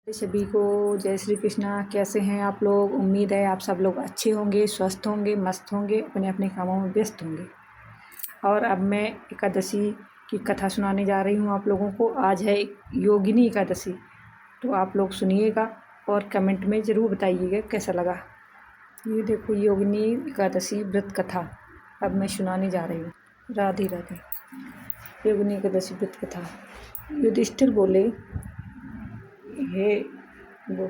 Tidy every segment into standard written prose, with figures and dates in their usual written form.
सभी को जय श्री कृष्णा। कैसे हैं आप लोग? उम्मीद है आप सब लोग अच्छे होंगे, स्वस्थ होंगे, मस्त होंगे, अपने अपने कामों में व्यस्त होंगे। और अब मैं एकादशी की कथा सुनाने जा रही हूँ आप लोगों को। आज है योगिनी एकादशी, तो आप लोग सुनिएगा और कमेंट में ज़रूर बताइएगा कैसा लगा। ये देखो योगिनी एकादशी व्रत कथा अब मैं सुनाने जा रही हूँ। राधे राधे। योगिनी एकादशी व्रत कथा। युधिष्ठिर बोले, हे वो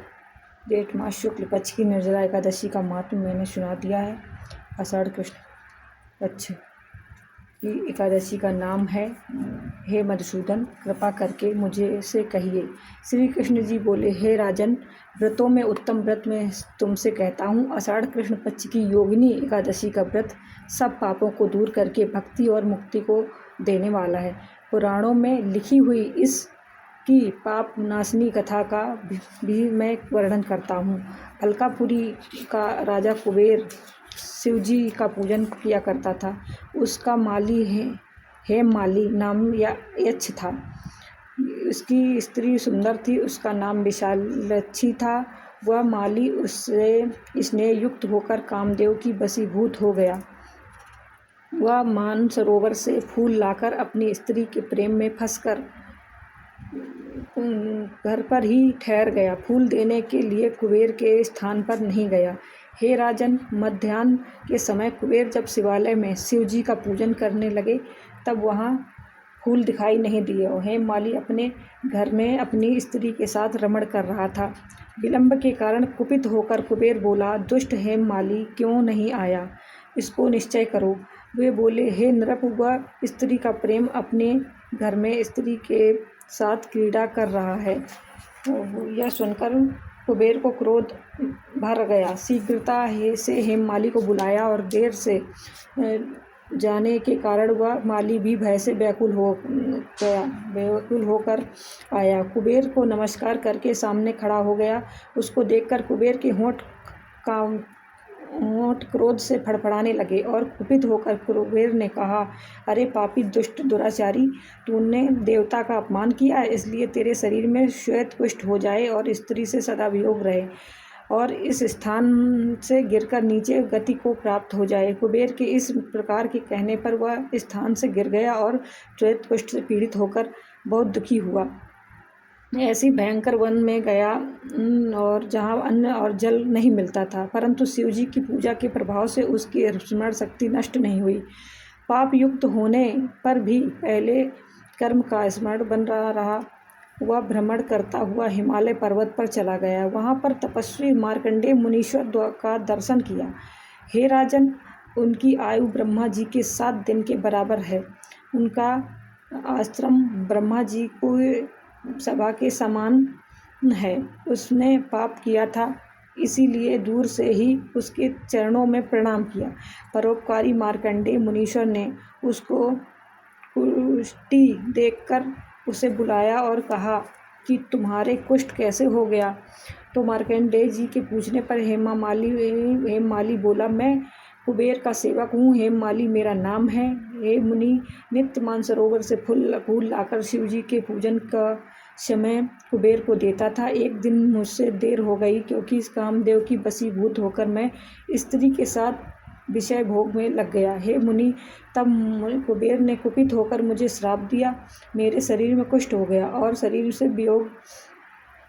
जेठ मास शुक्ल पक्ष की निर्जला एकादशी का माहात्म्य मैंने सुना दिया है। आषाढ़ कृष्ण पक्ष की एकादशी का नाम है। हे मधुसूदन, कृपा करके मुझे से कहिए। श्री कृष्ण जी बोले, हे राजन, व्रतों में उत्तम व्रत मैं तुमसे कहता हूँ। आषाढ़ कृष्ण पक्ष की योगिनी एकादशी का व्रत सब पापों को दूर करके भक्ति और मुक्ति को देने वाला है। पुराणों में लिखी हुई इस की पाप नाशनी कथा का भी मैं वर्णन करता हूँ। अलकापुरी का राजा कुबेर शिवजी का पूजन किया करता था। उसका माली हेममाली नाम या यक्ष था। उसकी स्त्री सुंदर थी, उसका नाम विशालक्षी था। वह माली उससे स्नेह युक्त होकर कामदेव की वशीभूत हो गया। वह मानसरोवर से फूल लाकर अपनी स्त्री के प्रेम में फंसकर घर पर ही ठहर गया। फूल देने के लिए कुबेर के स्थान पर नहीं गया। हे राजन, मध्याह्न के समय कुबेर जब शिवालय में शिव जी का पूजन करने लगे तब वहाँ फूल दिखाई नहीं दिए और हेममाली अपने घर में अपनी स्त्री के साथ रमण कर रहा था। विलंब के कारण कुपित होकर कुबेर बोला, दुष्ट हेममाली क्यों नहीं आया? इसको निश्चय करो। वे बोले, हे नृप, वह स्त्री का प्रेम अपने घर में स्त्री के साथ क्रीड़ा कर रहा है। यह सुनकर कुबेर को क्रोध भर गया। शीघ्रता से हेममाली को बुलाया और देर से जाने के कारण वह माली भी भय से व्याकुल होकर आया। कुबेर को नमस्कार करके सामने खड़ा हो गया। उसको देखकर कुबेर के होंठ क्रोध से फड़फड़ाने लगे और कुपित होकर कुबेर ने कहा, अरे पापी दुष्ट दुराचारी, तूने देवता का अपमान किया, इसलिए तेरे शरीर में श्वेत कुष्ठ हो जाए और स्त्री से सदा वियोग रहे और इस स्थान से गिरकर नीचे गति को प्राप्त हो जाए। कुबेर के इस प्रकार के कहने पर वह स्थान से गिर गया और श्वेत कुष्ठ से पीड़ित होकर बहुत दुखी हुआ। ऐसी भयंकर वन में गया और जहाँ अन्न और जल नहीं मिलता था, परंतु शिवजी की पूजा के प्रभाव से उसकी स्मरण शक्ति नष्ट नहीं हुई। पाप युक्त होने पर भी पहले कर्म का स्मरण बन रहा। वह भ्रमण करता हुआ हिमालय पर्वत पर चला गया। वहाँ पर तपस्वी मार्कंडेय मुनीश्वर का दर्शन किया। हे राजन, उनकी आयु ब्रह्मा जी के 7 दिन के बराबर है। उनका आश्रम ब्रह्मा जी को सभा के समान है। उसने पाप किया था, इसीलिए दूर से ही उसके चरणों में प्रणाम किया। परोपकारी मार्कंडेय मुनीश्वर ने उसको कुष्ठी देखकर उसे बुलाया और कहा कि तुम्हारे कुष्ठ कैसे हो गया? तो मार्कंडेय जी के पूछने पर हेममाली बोला, मैं कुबेर का सेवक हूँ, हेममाली मेरा नाम है। हे मुनि, नित्य मानसरोवर से फूल लाकर शिव जी के पूजन का समय कुबेर को देता था। एक दिन मुझसे देर हो गई क्योंकि कामदेव की वशीभूत होकर मैं स्त्री के साथ विषय भोग में लग गया। हे मुनि, तब कुबेर ने कुपित होकर मुझे श्राप दिया। मेरे शरीर में कुष्ठ हो गया और शरीर से वियोग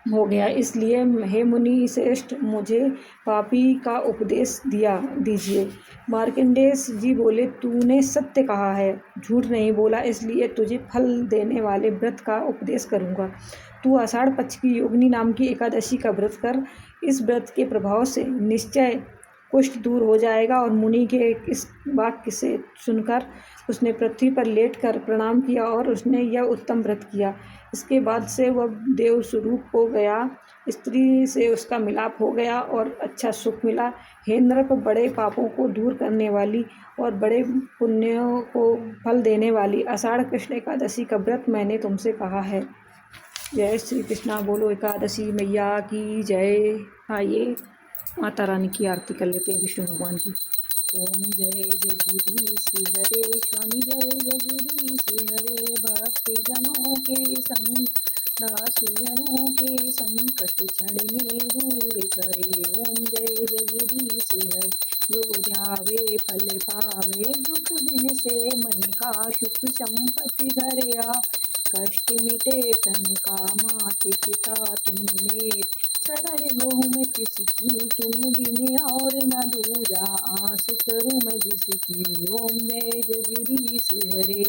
हो गया। इसलिए हे मुनि श्रेष्ठ, मुझे पापी का उपदेश दीजिए। मार्कंडेय जी बोले, तूने सत्य कहा है, झूठ नहीं बोला, इसलिए तुझे फल देने वाले व्रत का उपदेश करूँगा। तू आषाढ़ पक्ष की योगिनी नाम की एकादशी का व्रत कर। इस व्रत के प्रभाव से निश्चय कुष्ठ दूर हो जाएगा। और मुनि के इस वाक्य से सुनकर उसने पृथ्वी पर लेटकर प्रणाम किया और उसने यह उत्तम व्रत किया। इसके बाद से वह देव स्वरूप हो गया। स्त्री से उसका मिलाप हो गया और अच्छा सुख मिला। हे नृप, बड़े पापों को दूर करने वाली और बड़े पुण्यों को फल देने वाली आषाढ़ कृष्ण एकादशी का व्रत मैंने तुमसे कहा है। जय श्री कृष्णा। बोलो एकादशी मैया की जय। आइए माता रानी की आरती कर लेते हैं, विष्णु भगवान की। ओम जय जगदीश श्री हरे, स्वामी जय जगदीश श्री हरे, भक्ति जनों के संग दासजनों के संकट क्षण में दूर करे। ओम जय जगदीश हर, जो ध्यावे फल पावे, दुख बिन से मन का सुख संपत्ति धरया। कष्ट मिटे तन का, माते पिता तुम मेरे, शरण गहूँ मैं किसकी, तुम बिन और न दूजा, आस करूँ मैं जिसकी। ओम जय जगदीश हरे,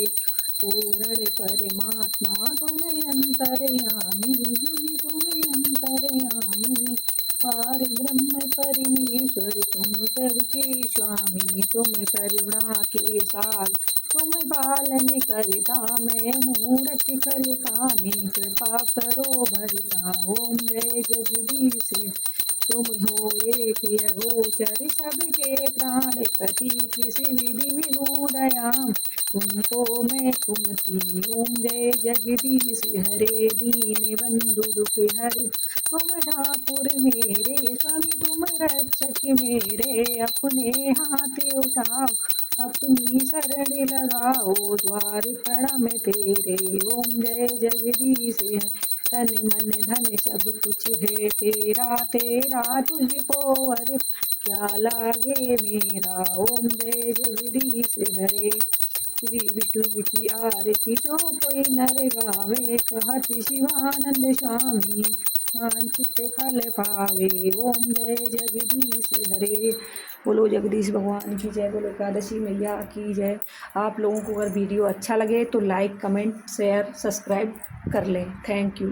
पूर्ण परमात्मा तुम्हें अंतर्यामी, मुनि तुम्हें अंतर्यामी। पार ब्रह्म परमेश्वर तुम सबके स्वामी, तुम करुणा के सागर, तुम पालन करता, मैं मूरख खल कामी, कृपा करो भरता। ओम जय जगदीश, तुम हो एक अगोचर, सबके प्राणपति, किसी विधि विनोदयाम, तुमको मैं सुमति। ओम जय जगदीश हरे, दीन बंधु दुख हरे, तुम ठाकुर मेरे, स्वामी तुम रक्षक मेरे, अपने हाथ उठाओ, अपनी शरण लगाओ, द्वार खड़ा मैं तेरे। ओम जय जगदीश हरे, तन मन धन सब कुछ है तेरा, तेरा तुझको अर क्या लागे मेरा। ओम जय जगदीश हरे, श्री विष्णु जी की आरती जो कोई नर गावे, कहत शिवानंद स्वामी, वांछित फल पावे। ओम जय जगदीश हरे। बोलो जगदीश भगवान की जय, बोलो एकादशी मैया की जय। आप लोगों को अगर वीडियो अच्छा लगे तो लाइक कमेंट शेयर सब्सक्राइब कर लें। Thank you.